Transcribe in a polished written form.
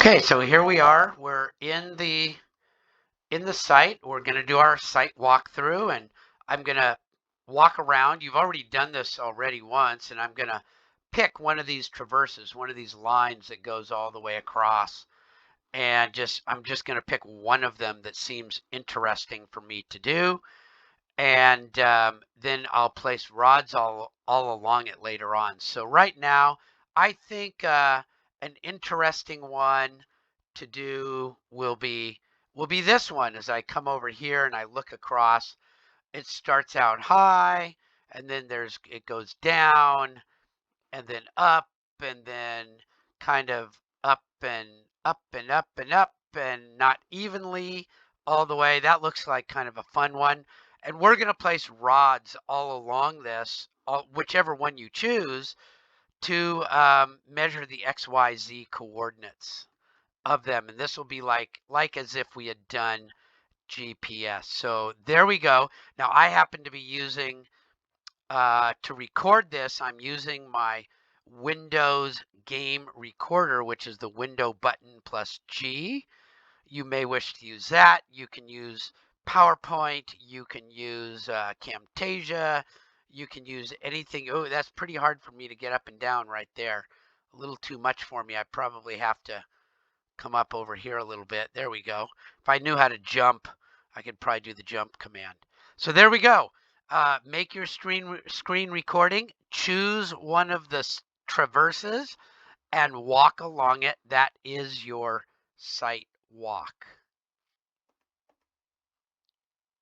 Okay, so here we are. We're in the site. We're going to do our site walkthrough, and I'm going to walk around. You've already done this already once, and I'm going to pick one of these traverses, one of these lines that goes all the way across, and I'm just going to pick one of them that seems interesting for me to do, and then I'll place rods all along it later on. So right now, I think an interesting one to do will be this one. As I come over here and I look across, it starts out high, and then it goes down, and then up, and then kind of up and up and up and up, and not evenly all the way. That looks like kind of a fun one. And we're going to place rods all along this, whichever one you choose, to measure the XYZ coordinates of them. And this will be like as if we had done GPS. So there we go. Now I happen to be using to record this, I'm using my Windows game recorder, which is the window button plus G. You may wish to use that. You can use PowerPoint. You can use Camtasia. You can use anything. Oh, that's pretty hard for me to get up and down right there. A little too much for me. I probably have to come up over here a little bit. There we go. If I knew how to jump, I could probably do the jump command. So there we go. Make your screen recording. Choose one of the traverses and walk along it. That is your site walk.